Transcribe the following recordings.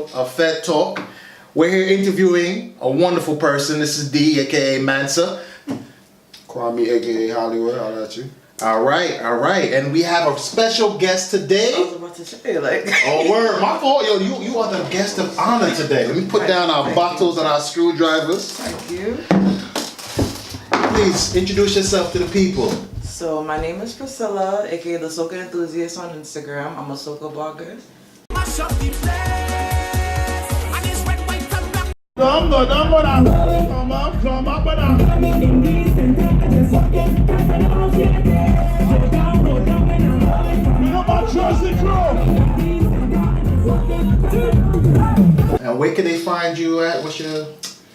episode of Fed Talk. We're here interviewing a wonderful person. This is D, aka Mansa. Kwame, aka Hollywood. How about you? All right. And we have a special guest today. I was about to say, like... Oh, word. My fault. Yo, you are the guest of honor today. Let me put down our bottles and our screwdrivers. Thank you. Please introduce yourself to the people. So, my name is Priscilla, aka the Soca Enthusiast on Instagram. I'm a Soca blogger. And where can they find you at? What's your...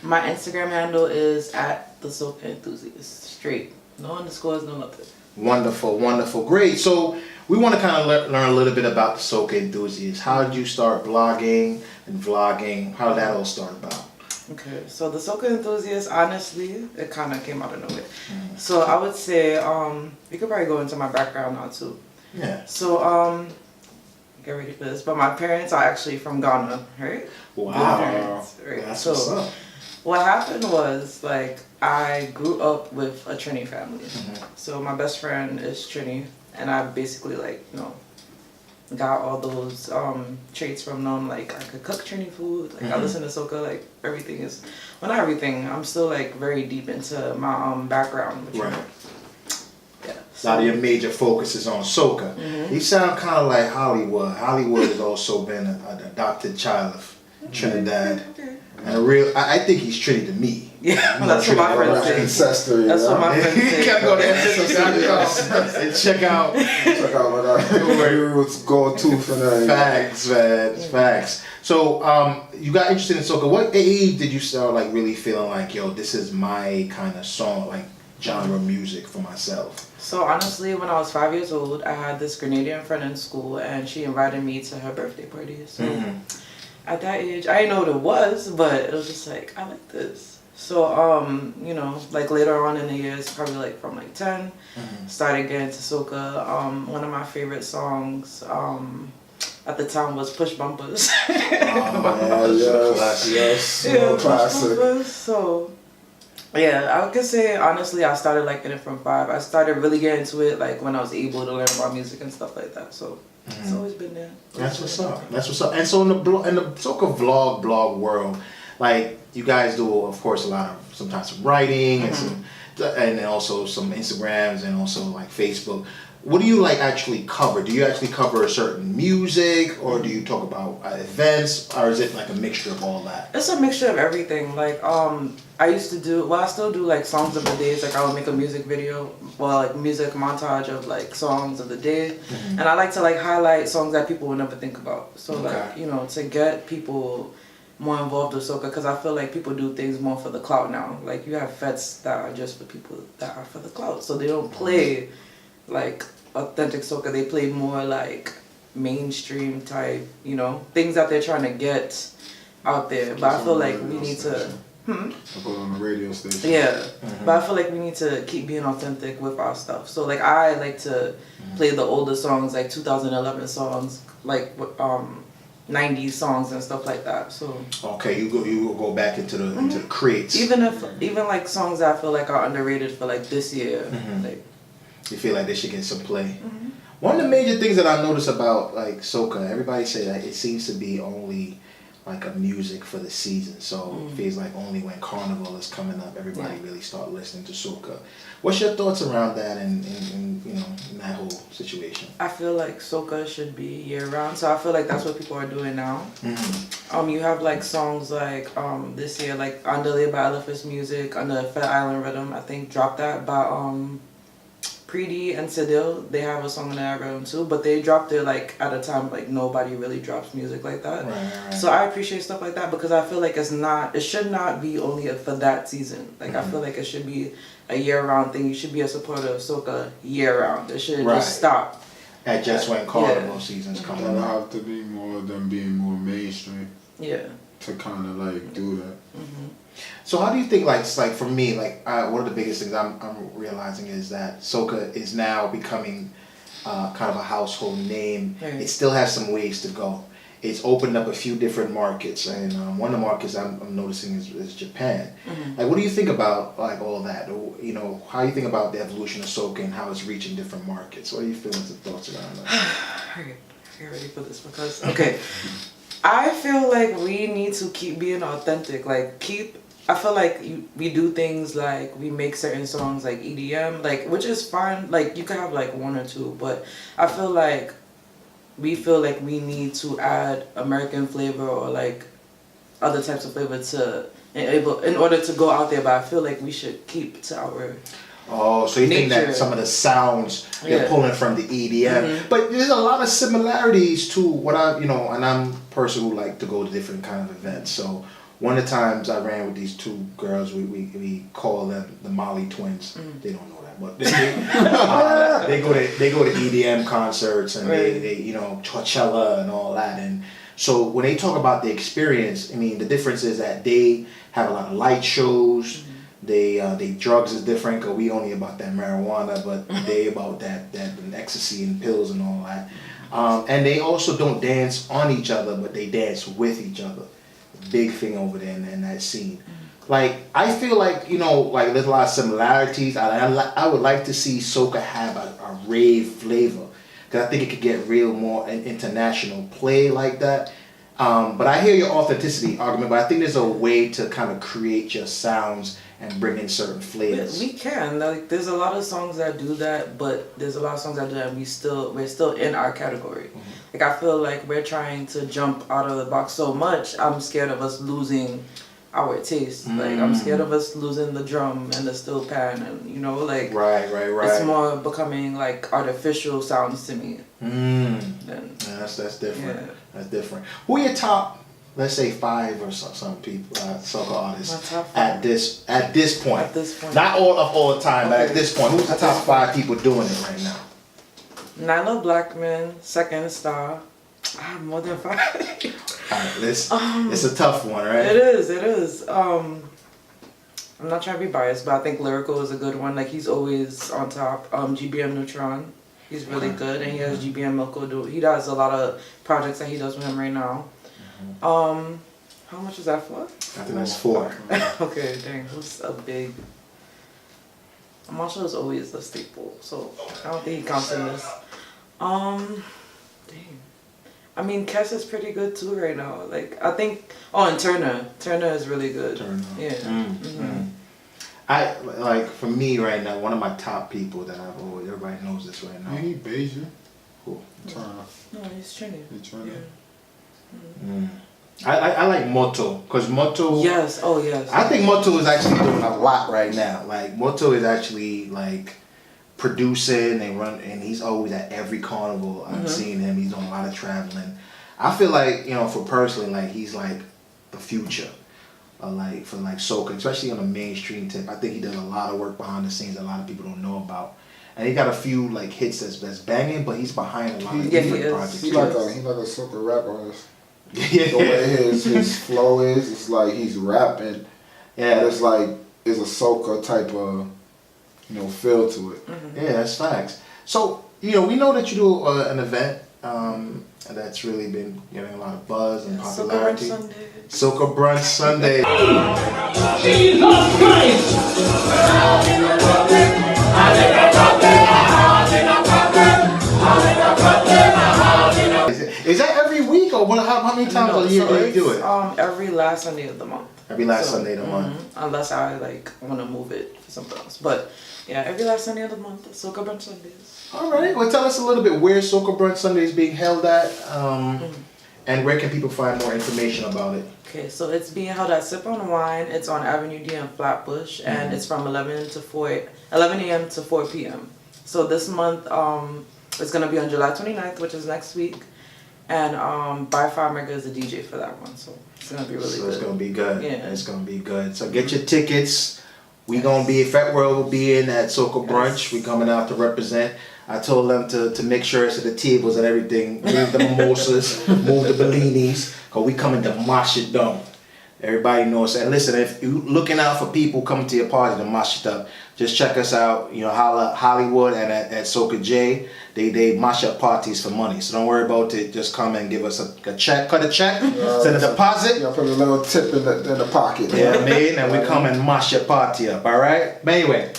My Instagram handle is at the Soca Enthusiast. Straight. No underscores, no nothing. Wonderful. Great. So we want to kind of learn a little bit about the Soca Enthusiast. How did you start blogging and vlogging? How did that all start about? Okay, so the Soca Enthusiast, honestly, it kind of came out of nowhere. So I would say, you could probably go into my background now too. Yeah. So, get ready for this, but my parents are actually from Ghana, right? Wow. Parents, right? That's so what's up. what happened was, like, I grew up with a Trini family. Mm-hmm. So my best friend is Trini, and I basically, like, you know, got all those traits from them. Like, I could cook Trini food. Like, I listen to Soca. Like, everything is, well, not everything. I'm still, like, very deep into my background. Which Right. Yeah. A lot of your major focus is on Soca. You sound kind of like Hollywood. Hollywood has also been an adopted child of Trinidad. Okay. And I think he's Trini to me. Yeah, that's what my friends say. Ancestry. That's what my friends say. You gotta go to ancestry.com and check out. Check out what roots go to for that. Facts, man. Facts. So, you got interested in Soca. What age did you start, like, really feeling like, yo, this is my kind of song, like, genre music for myself? So honestly, when I was 5 years old, I had this Grenadian friend in school, and she invited me to her birthday party. So at that age, I didn't know what it was, but it was just like, I like this. So, you know, like later on in the years, probably like from like 10, started getting to Soca. One of my favorite songs at the time was Push Bumpers. Yes. Yeah, Push Classic. Bumpers. So, yeah, I could say honestly, I started liking it from 5. I started really getting into it like when I was able to learn about music and stuff like that. So it's always been there. That's what's up. And so in the Soca blog world, like, you guys do, of course, a lot of sometimes some writing and also some Instagrams and also like Facebook. What do you like actually cover? Do you actually cover a certain music, or do you talk about events, or is it like a mixture of all that? It's a mixture of everything. Like, I used to do, well, I still do like songs of the days. Like, I would make a music video, well, like music montage of like songs of the day. And I like to like highlight songs that people would never think about. So like, you know, to get people more involved with Soca, because I feel like people do things more for the clout now. Like, you have fets that are just for people that are for the clout. So they don't play like authentic Soca. They play more like mainstream type, you know, things that they're trying to get out there. But I feel like we need to... I put it on the radio station. Yeah, but I feel like we need to keep being authentic with our stuff. So like, I like to play the older songs, like 2011 songs, like 90s songs and stuff like that. So okay, you go back into the crates. even like songs that I feel like are underrated for like this year, like, you feel like they should get some play. One of the major things that I notice about like Soca, everybody say that it seems to be only like a music for the season. So it feels like only when Carnival is coming up, everybody really start listening to Soca. What's your thoughts around that and you know, in that whole situation? I feel like Soca should be year round. So I feel like that's what people are doing now. You have like songs like this year, like Andale by Elephant's Music, under Fat Island Rhythm, I think dropped that by Preedy and Sedil. They have a song in that rhythm too, but they dropped it like at a time like nobody really drops music like that. Right. So I appreciate stuff like that, because I feel like it should not be only for that season. Like, I feel like it should be a year-round thing. You should be a supporter of Soca year-round. It shouldn't just stop at just when Carnival season's coming It'll up. have to be more than being more mainstream. Yeah. To kind of like do that. So how do you think, like for me, like one of the biggest things I'm realizing is that Soca is now becoming kind of a household name. Right. It still has some ways to go. it's opened up a few different markets, and one of the markets I'm noticing is Japan. Like, what do you think about like all that? Or, you know, how you think about the evolution of soca and how it's reaching different markets? What are your feelings and thoughts around that? Okay, get ready for this because I feel like we need to keep being authentic. Like I feel like we do things like we make certain songs like EDM, like which is fine. Like you can have like one or two, but I feel like we need to add American flavor or like other types of flavor in order to go out there. But I feel like we should keep to our Oh, so you think nature. that some of the sounds they're pulling from the EDM, but there's a lot of similarities to what and I'm a person who like to go to different kind of events. So one of the times I ran with these two girls, we call them the Molly twins. They don't know that, but they go to EDM concerts and they Coachella and all that. And so when they talk about the experience, I mean the difference is that they have a lot of light shows. They drugs is different because we only about that marijuana, but they about that ecstasy and pills and all that. And they also don't dance on each other, but they dance with each other. Big thing over there in that scene. Like I feel like like there's a lot of similarities. I would like to see soca have a rave flavor because I think it could get real more an international play like that. But I hear your authenticity argument, but I think there's a way to kind of create your sounds and bring in certain flavors. We can. Like there's a lot of songs that do that, but there's a lot of songs that do that and we're still in our category. Like I feel like we're trying to jump out of the box so much, I'm scared of us losing our taste. Like I'm scared of us losing the drum and the steel pan and like Right. it's more becoming like artificial sounds to me. That's different. Yeah. That's different. Who are your top, let's say 5 or some people, soca artists My top 5. at this point? At this point. Not all the time, but at Okay. this point, who's the top 5 people doing it right now? Nyla Blackman, Second Star. I have more than 5. Alright, it's a tough one, right? It is. I'm not trying to be biased, but I think Lyrical is a good one. Like he's always on top. GBM Neutron, he's really good, and he has GBM Milko. He does a lot of projects that he does with him right now. How much is that for? I think that's 4. Okay, dang, who's a big? Marshall is always the staple, so I don't think he counts in this. Dang. I mean, Kes is pretty good too right now. Like I think. Oh, and Turner is really good. Turner. Yeah. I like for me right now. One of my top people that I've always everybody knows this right now. He Bayesian. Who? Turner. No, he's Trini. He Turner. Yeah. I like Moto because Moto. Yes. Oh, yes. I think Moto is actually doing a lot right now. Like Moto is actually like producing and he's always at every carnival. I've seen him. He's doing a lot of traveling. I feel like for personally, like he's like the future, like for like soca, especially on the mainstream tip. I think he does a lot of work behind the scenes that a lot of people don't know about. And he got a few like hits that's banging, but he's behind a lot of different projects. He like a soca rap artist. Yeah. The way his flow is, it's like he's rapping. Yeah. But it's like it's a soca type of feel to it. Yeah, that's facts. So we know that you do an event that's really been getting a lot of buzz and popularity. Soca Brunch Sunday. Jesus Christ! Is that every week or how many times a year do you do it? Every last Sunday of the month. Every last Sunday of the month. Unless I want to move it for something else, but yeah, every last Sunday of the month, Soca Brunch Sundays. All right. Well, tell us a little bit where Soca Brunch Sunday is being held at, and where can people find more information about it? Okay, so it's being held at Sip on Wine. It's on Avenue D in Flatbush, and it's from 11 a.m. to 4 p.m. So this month, it's gonna be on July 29th, which is next week, and By Far Mega is the DJ for that one. So it's gonna be really good. It's gonna be good. Yeah. It's gonna be good. So get your tickets. We gonna be, Fat World will be in at Soca Brunch. We coming out to represent. I told them to make sure it's at the tables and everything. Move the mimosas, move the bellinis, cause we coming to mosh it down. Everybody knows. And listen, if you looking out for people coming to your party to mosh it up, just check us out. You know, Hollywood and at Soca J, they mosh up parties for money. So don't worry about it. Just come and give us a check, cut a check, send a deposit. Yeah, put a little tip in the pocket. Yeah, man, and we come and mash your party up. All right. But anyway,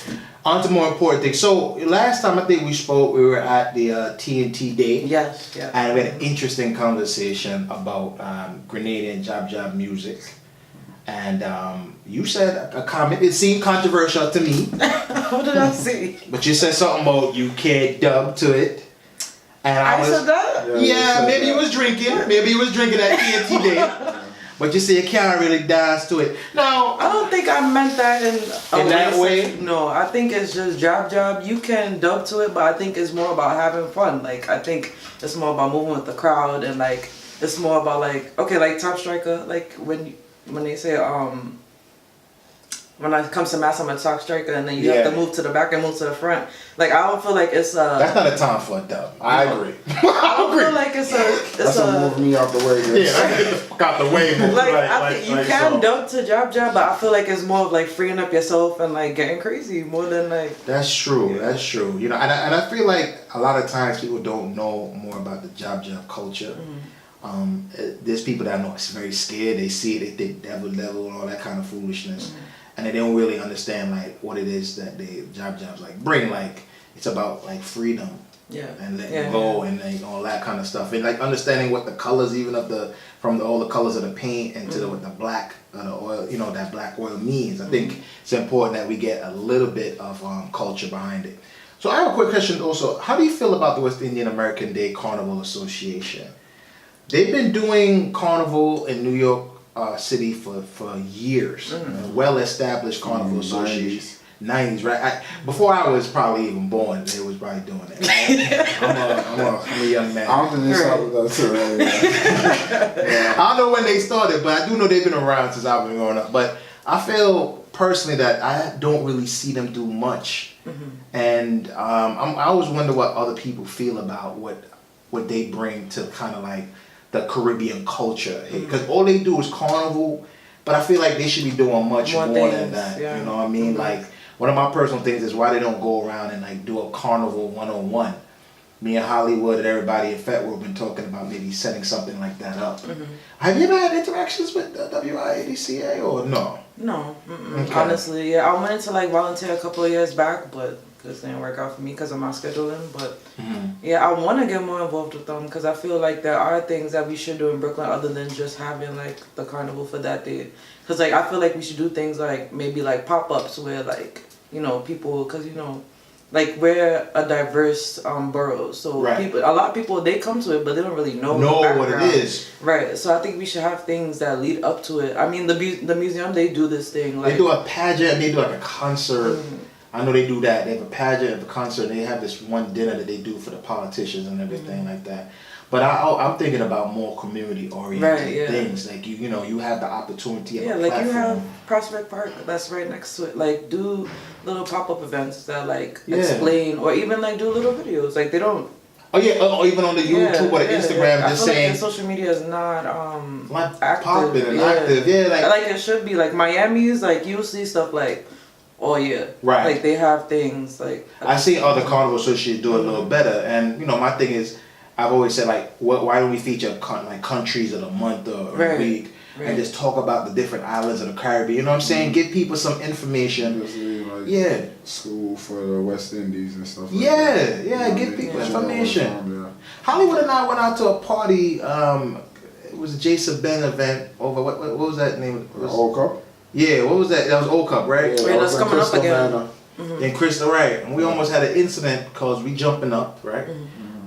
on to more important things. So last time I think we spoke, we were at the TNT Day. Yes, yeah. And we had an interesting conversation about Grenadian jab music. And you said a comment, it seemed controversial to me. What did I say? But you said something about you can't dub to it. And I was, said that? yeah, maybe he was drinking. Maybe he was drinking at TNT Day. But you say you can't really dance to it. No. I don't think I meant that in that way. No, I think it's just jab. You can dub to it, but I think it's more about having fun. Like, I think it's more about moving with the crowd, and like it's more about like, okay, like Top Striker, like when they say when it comes to mass, I'm a top striker, and then you have to move to the back and move to the front. Like, I don't feel like it's a... That's not a time for a dub. I agree. I don't feel like it's That's a move me out the way. Yeah, I get the fuck out the way. Like, I think you can dub to jab, but I feel like it's more of like freeing up yourself and like getting crazy more than like... That's true. Yeah. That's true. You know, and I feel like a lot of times people don't know more about the jab culture. There's people that know it's very scared. They see it, they think devil and all that kind of foolishness. And they don't really understand like what it is that they jabs like bring. Like it's about like freedom, and letting go and like, all that kind of stuff. And like understanding what the colors even of all the colors of the paint and to what the black the oil, you know, that black oil means. I think it's important that we get a little bit of culture behind it. So I have a quick question also. How do you feel about the West Indian American Day Carnival Association? They've been doing carnival in New York City for years. A well-established carnival association. 90s, right? Before I was probably even born, they was probably doing that. Right? I'm a young man. I don't think they started that too early. I don't know when they started, but I do know they've been around since I've been growing up. But I feel personally that I don't really see them do much. And I always wonder what other people feel about what they bring to kind of like the Caribbean culture, because all they do is carnival, but I feel like they should be doing much more than that. You know what I mean? Like one of my personal things is why they don't go around and like do a carnival 101. Me and Hollywood and everybody in Fetwood have been talking about maybe setting something like that up. Have you ever had interactions with WIADCA or no? No, Okay. Honestly, yeah, I went to like volunteer a couple of years back, but this didn't work out for me because of my scheduling. But yeah, I want to get more involved with them because I feel like there are things that we should do in Brooklyn other than just having like the carnival for that day. Because like I feel like we should do things like maybe like pop-ups where like, you know, people, because you know, like we're a diverse borough, so people, a lot of people, they come to it but they don't really know what it is. Right, so I think we should have things that lead up to it. I mean, the museum, they do this thing like they do a pageant and they do like a concert. I know they do that. They have a pageant and a concert, and they have this one dinner that they do for the politicians and everything like that. But I'm thinking about more community-oriented things. Like you know, you have the opportunity. Yeah, like you have Prospect Park that's right next to it. Like do little pop-up events that like explain, or even like do little videos. Like they don't. Oh yeah, or even on the YouTube or the Instagram, just saying. Like social media is not active. Popping and active. Yeah, like it should be. Like Miami's, like you'll see stuff like. Oh yeah, right. Like they have things like. I see other carnival associates do it a little better, and you know my thing is, I've always said like, why don't we feature like countries of the month or a week, and just talk about the different islands of the Caribbean? You know what I'm saying? Give people some information. Like school for the West Indies and stuff. Like that. Give people information. Hollywood and I went out to a party. It was a Jason Ben event over what was that name? Old Cup. Yeah, what was that? That was Old Cup, right? Yeah, that's coming up again. And Crystal, right? And we almost had an incident because we jumping up, right?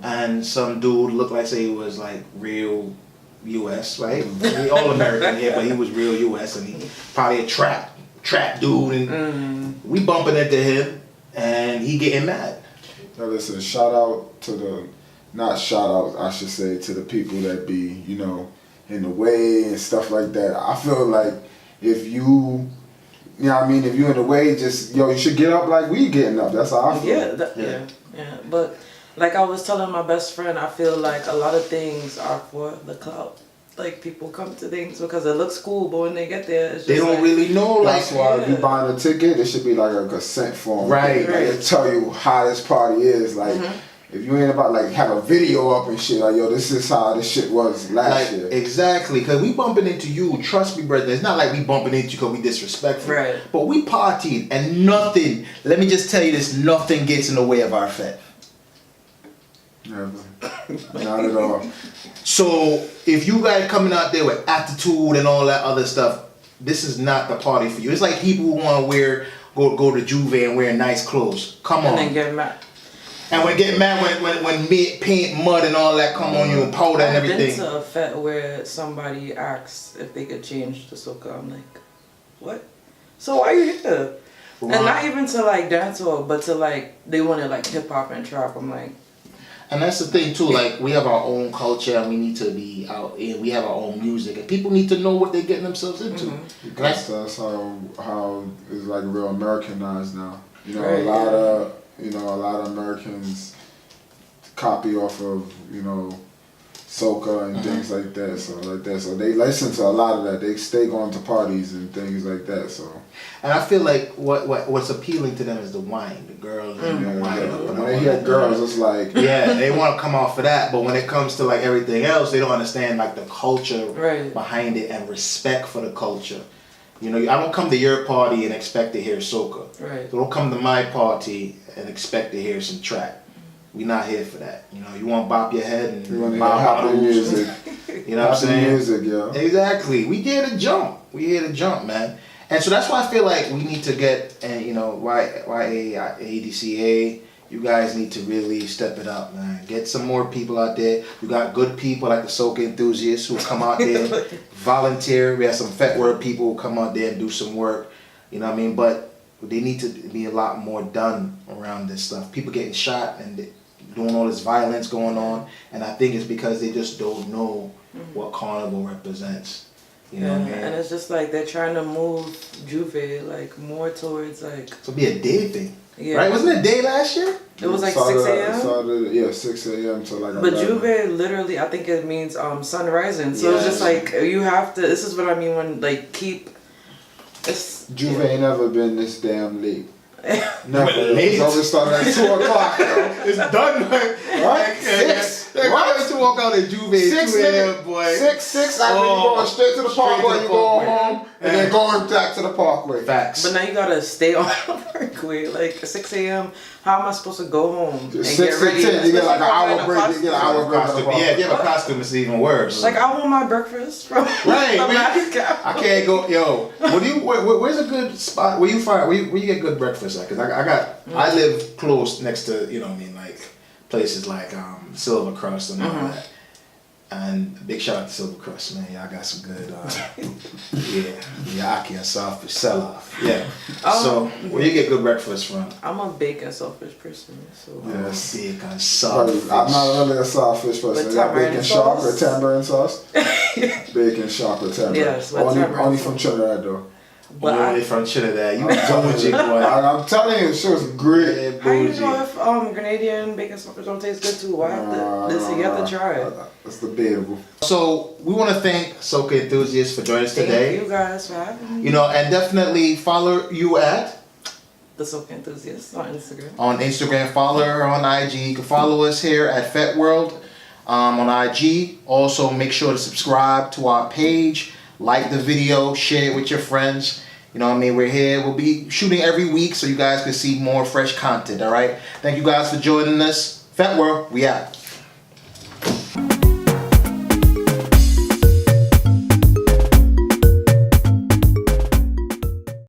And some dude looked like say he was like real U.S., right? He all American here, but he was real U.S. and he probably a trap dude, and we bumping into him, and he getting mad. Now listen, shout out to not shout out, I should say, to the people that be, you know, in the way and stuff like that. I feel like if you know what I mean, if you're in the way, just, you should get up like we getting up. That's how I feel. Yeah. But like I was telling my best friend, I feel like a lot of things are for the clout. like people come to things because it looks cool, but when they get there, it's just They don't like, really know, like, That's why if you buying a ticket, it should be like a consent form. Right. Like it tell you how this party is. Like if you ain't about like have a video up and shit, like yo, this is how this shit was last year. Exactly, because we bumping into you. Trust me, brother. It's not like we bumping into you because we disrespectful. Right. But we partied, and nothing. Let me just tell you this: nothing gets in the way of our fete. Never. Not at all. So if you guys coming out there with attitude and all that other stuff, this is not the party for you. It's like people who want to go to Juve and wear nice clothes. Come on. and then get mad. And when get mad when paint, mud and all that come on you and powder and I've been everything. to a fete where somebody asked if they could change the soca. I'm like, what? So why are you here? Right. And not even to like dancehall, but to like they wanted like hip hop and trap. I'm like, And that's the thing too, like we have our own culture and we need to be out and we have our own music and people need to know what they're getting themselves into. Because that's how it's like real Americanized now. You know, Right, a lot of Americans copy off of, you know, soca and things like that. So they listen to a lot of that. They stay going to parties and things like that. So And I feel like what's appealing to them is the wine, the girls and the wine. when they hear girls, it's like Yeah, they want to come off of that, but when it comes to like everything else, they don't understand like the culture Right. behind it and respect for the culture. You know, I don't come to your party and expect to hear soca. right. So don't come to my party and expect to hear some trap. We're not here for that. You know, you want to bop your head and you want to bop hear happy bottles. music. You know what I'm Happy saying? music, yo. Exactly. We here to jump. We here to jump, man. And so that's why I feel like we need to get, and you know, ADCA, you guys need to really step it up, man. Get some more people out there. You got good people like the Soca Enthusiasts who come out there, volunteer. We have some Fet Word people who come out there and do some work. You know what I mean? But they need to be a lot more done around this stuff. People getting shot and doing all this violence going on, and I think it's because they just don't know what carnival represents. You know what I mean? And it's just like they're trying to move Juve like more towards like So it'll be a day thing. yeah. Right? Wasn't it a day last year? It was like 6 a.m. Yeah, 6 a.m. to like. But 11. Juve literally, I think it means sun rising. So it's just Yes. like you have to. This is what I mean when like keep. It's Juve ain't never been this damn late. Never. Late? It's always started at 2 o'clock, yo. It's done, man. Right? 6. What? To walk out at Juve at 6 2 a.m., boy. 6 after you Oh, going straight to the straight to parkway, the you going parkway. home, and then going back to the parkway. Facts. But now you gotta stay on the parkway. Like 6 a.m. How am I supposed to go home and 6 get to ready? 10, you get like an Especially if I'm hour in a break. You get an costume. hour break. Costume. Yeah, if you have a costume, it's even worse. Like I want my breakfast from Right, from man. Madison. I can't go, yo. Where's a good spot? Where you get good breakfast at? Cause I live close next to, you know what I mean, like places like Silver Cross and all that. And big shout out to Silver Cross, man. Y'all got some good, Yaki and Softfish sell off. Yeah. So where you get good breakfast from? I'm a bacon selfish person, so Yes. Bacon, But Softfish. I'm not really a sawfish person. With I got tamarind bacon shark or sauce? tamarind sauce. Bacon shark or tamarind. Yes, with only tamarind from sauce. Trinidad though. But Only from Trinidad. You I'm telling bougie, you, boy. I'm telling you, it was great. Yeah, how you bougie. know if Grenadian bacon selfish don't taste good too? Why have to listen? You have to try it. It's debatable. So we want to thank Soca Enthusiast for joining us Thank today. you guys for having me. You know, and definitely follow you at The Soca Enthusiast on Instagram. on Instagram. Follow her on IG. You can follow us here at Fet World on IG. Also, make sure to subscribe to our page, like the video, share it with your friends. You know what I mean? We're here. We'll be shooting every week so you guys can see more fresh content. All right. Thank you guys for joining us. Fet World, we out.